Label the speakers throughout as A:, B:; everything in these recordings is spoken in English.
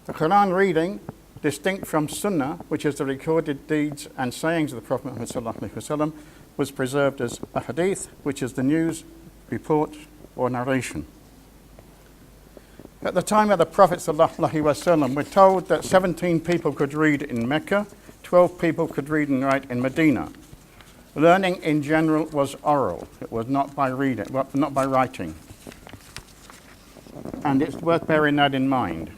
A: The Quran reading, distinct from Sunna, which is the recorded deeds and sayings of the Prophet Muhammad sallallahu alaihi wasallam, was preserved as a hadith, which is the news, report, or narration. At the time of the Prophet sallallahu alaihi wasallam, we're told that 17 people could read in Mecca, 12 people could read and write in Medina. Learning in general was oral. It was not by reading, not by writing. And it's worth bearing that in mind.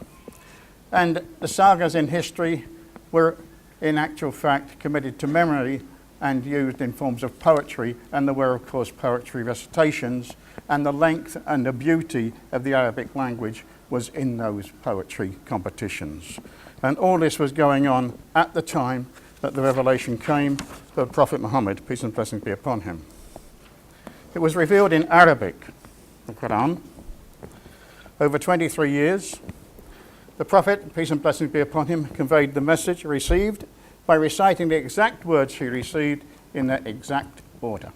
A: And the sagas in history were, in actual fact, committed to memory and used in forms of poetry, and there were, of course, poetry recitations, and the length and the beauty of the Arabic language was in those poetry competitions. And all this was going on at the time that the revelation came to the Prophet Muhammad, peace and blessings be upon him. It was revealed in Arabic, the Quran, over 23 years. The Prophet, peace and blessings be upon him, conveyed the message received by reciting the exact words he received in their exact order.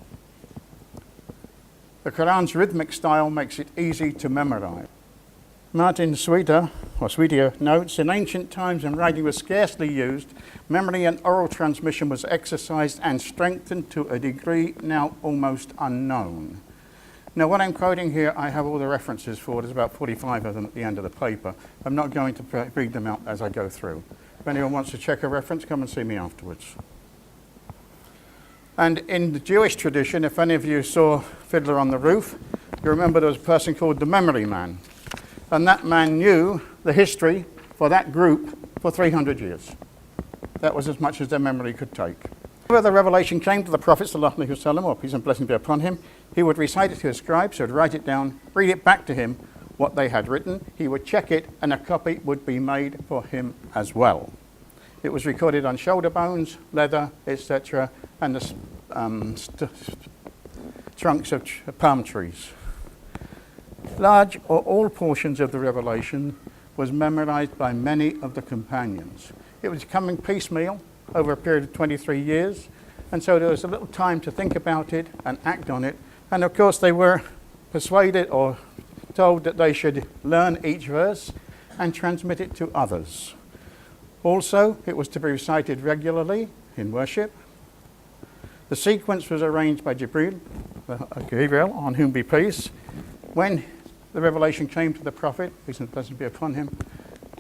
A: The Quran's rhythmic style makes it easy to memorize. Martin Sweeter notes, in ancient times when writing was scarcely used, memory and oral transmission was exercised and strengthened to a degree now almost unknown. Now, what I'm quoting here, I have all the references for. There's about 45 of them at the end of the paper. I'm not going to read them out as I go through. If anyone wants to check a reference, come and see me afterwards. And in the Jewish tradition, if any of you saw Fiddler on the Roof, you remember there was a person called the Memory Man. And that man knew the history for that group for 300 years. That was as much as their memory could take. Whenever the revelation came to the Prophet sallallahu alaihi wasallam, or peace and blessing be upon him, he would recite it to his scribes, who would write it down, read it back to him, what they had written. He would check it, and a copy would be made for him as well. It was recorded on shoulder bones, leather, etc., and the trunks of palm trees. Large or all portions of the revelation was memorized by many of the companions. It was coming piecemeal over a period of 23 years, and so there was a little time to think about it and act on it. And of course they were persuaded or told that they should learn each verse and transmit it to others. Also, it was to be recited regularly in worship. The sequence was arranged by Gabriel, on whom be peace. When the revelation came to the Prophet, peace and blessings be upon him,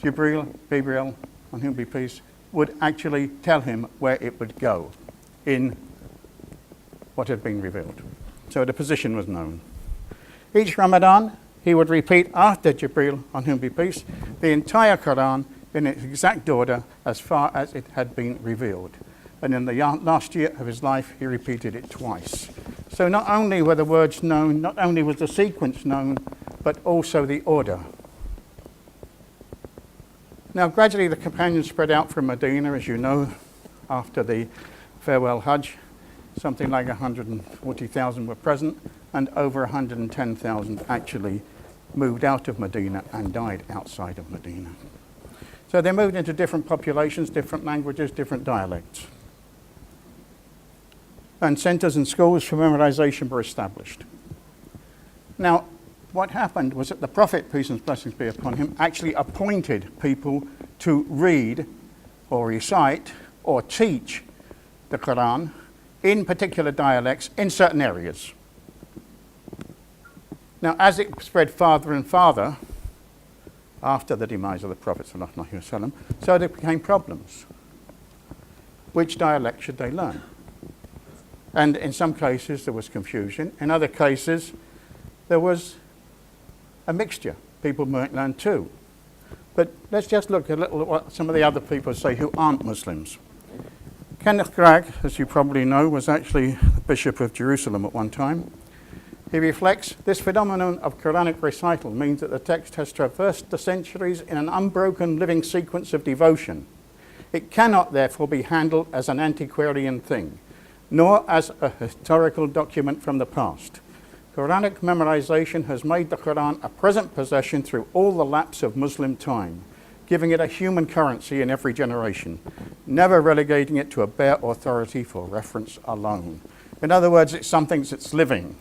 A: Gabriel, on whom be peace, would actually tell him where it would go in what had been revealed. So the position was known. Each Ramadan, he would repeat after Jibreel, on whom be peace, the entire Quran in its exact order as far as it had been revealed. And in the last year of his life, he repeated it twice. So not only were the words known, not only was the sequence known, but also the order. Now, gradually the companions spread out from Medina, as you know, after the farewell Hajj. Something like 140,000 were present, and over 110,000 actually moved out of Medina and died outside of Medina. So they moved into different populations, different languages, different dialects. And centers and schools for memorization were established. Now, what happened was that the Prophet, peace and blessings be upon him, actually appointed people to read or recite or teach the Quran in particular dialects in certain areas. Now, as it spread farther and farther after the demise of the Prophet ﷺ, so there became problems. Which dialect should they learn? And in some cases there was confusion. In other cases there was a mixture. People might learn two. But let's just look a little at what some of the other people say who aren't Muslims. Kenneth Gragg, as you probably know, was actually the Bishop of Jerusalem at one time. He reflects, this phenomenon of Quranic recital means that the text has traversed the centuries in an unbroken living sequence of devotion. It cannot therefore be handled as an antiquarian thing, nor as a historical document from the past. Quranic memorization has made the Quran a present possession through all the lapse of Muslim time, giving it a human currency in every generation, never relegating it to a bare authority for reference alone. In other words, it's something that's living.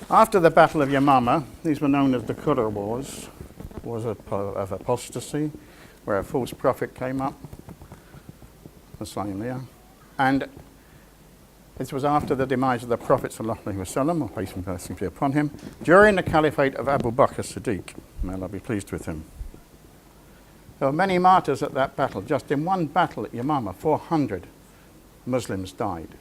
A: After the Battle of Yamama, these were known as the Qurra Wars, wars of apostasy, where a false prophet came up, the same there. And this was after the demise of the Prophet sallallahu alaihi wasallam, or peace and blessings be upon him, during the caliphate of Abu Bakr Siddiq. May Allah be pleased with him. There were many martyrs at that battle. Just in one battle at Yamama, 400 Muslims died.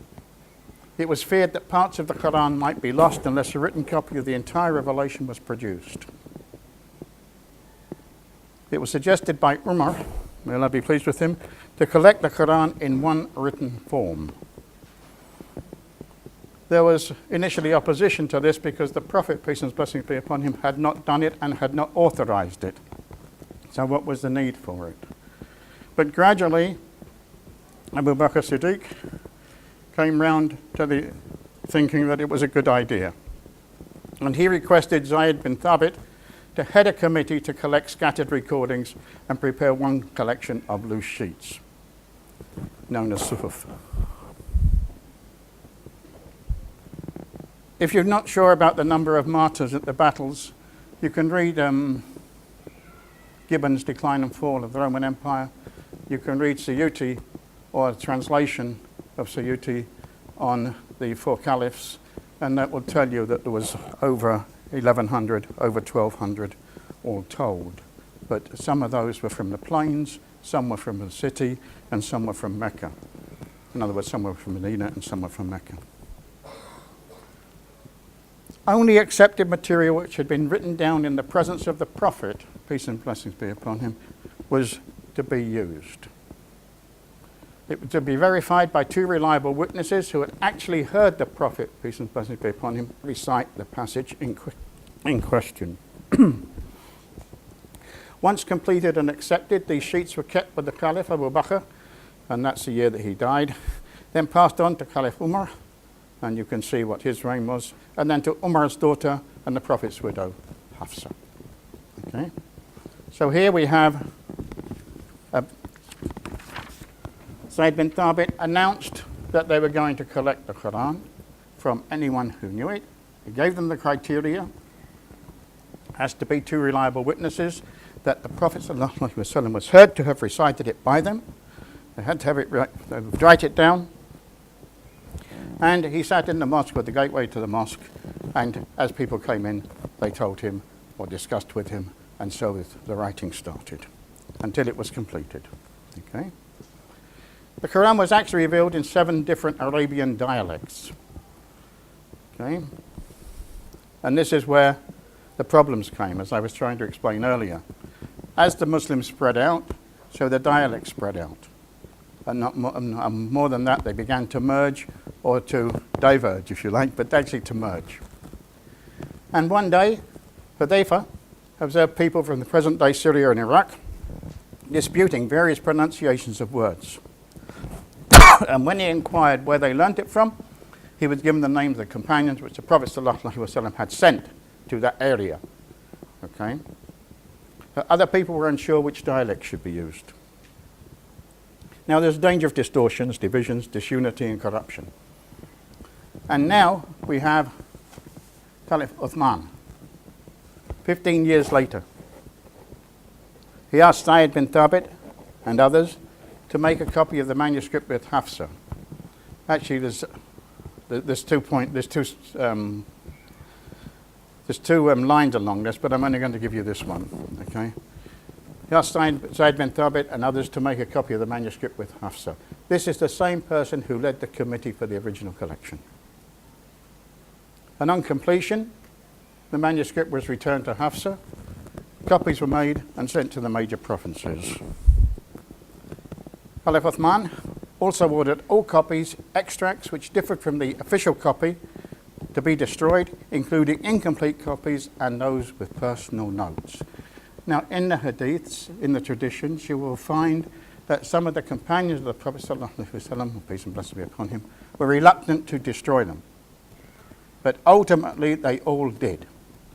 A: It was feared that parts of the Quran might be lost unless a written copy of the entire revelation was produced. It was suggested by Umar, may Allah be pleased with him, to collect the Quran in one written form. There was initially opposition to this because the Prophet, peace and blessings be upon him, had not done it and had not authorized it. So what was the need for it? But gradually, Abu Bakr Siddiq came round to the thinking that it was a good idea. And he requested Zayd bin Thabit to head a committee to collect scattered recordings and prepare one collection of loose sheets, known as suhuf. If you're not sure about the number of martyrs at the battles, you can read Gibbon's Decline and Fall of the Roman Empire. You can read Suyuti, or a translation of Suyuti on the four caliphs, and that will tell you that there was over 1,100, over 1,200 all told. But some of those were from the plains, some were from the city, and some were from Mecca. In other words, some were from Medina and some were from Mecca. Only accepted material which had been written down in the presence of the Prophet, peace and blessings be upon him, was to be used. It was to be verified by two reliable witnesses who had actually heard the Prophet, peace and blessings be upon him, recite the passage in question. Once completed and accepted, these sheets were kept with the Caliph Abu Bakr, and that's the year that he died, then passed on to Caliph Umar, and you can see what his reign was, and then to Umar's daughter and the Prophet's widow, Hafsa. Okay? So here we have Zayd bin Thabit announced that they were going to collect the Quran from anyone who knew it. He gave them the criteria. Has to be two reliable witnesses, that the Prophet ﷺ was heard to have recited it by them. They had to have it write it down. And he sat in the mosque with the gateway to the mosque, and as people came in, they told him or discussed with him, and so the writing started until it was completed. Okay? The Quran was actually revealed in 7 different Arabian dialects. Okay? And this is where the problems came, as I was trying to explain earlier. As the Muslims spread out, so the dialects spread out. And more than that, they began to merge, or to diverge, if you like, but actually to merge. And one day, Hudayfa observed people from the present-day Syria and Iraq disputing various pronunciations of words. And when he inquired where they learnt it from, he was given the names of the companions which the Prophet ﷺ had sent to that area. Okay? But other people were unsure which dialect should be used. Now there's danger of distortions, divisions, disunity and corruption. And now we have Caliph Uthman, 15 years later. He asked Zayd bin Thabit and others to make a copy of the manuscript with Hafsa. Actually, there's two lines along this, but I'm only going to give you this one. Okay. He asked Zayd bin Thabit and others to make a copy of the manuscript with Hafsa. This is the same person who led the committee for the original collection. And on completion, the manuscript was returned to Hafsa. Copies were made and sent to the major provinces. Caliph Uthman also ordered all copies, extracts which differed from the official copy, to be destroyed, including incomplete copies and those with personal notes. Now, in the hadiths, in the traditions, you will find that some of the companions of the Prophet ﷺ, peace and blessings be upon him, were reluctant to destroy them. But ultimately, they all did.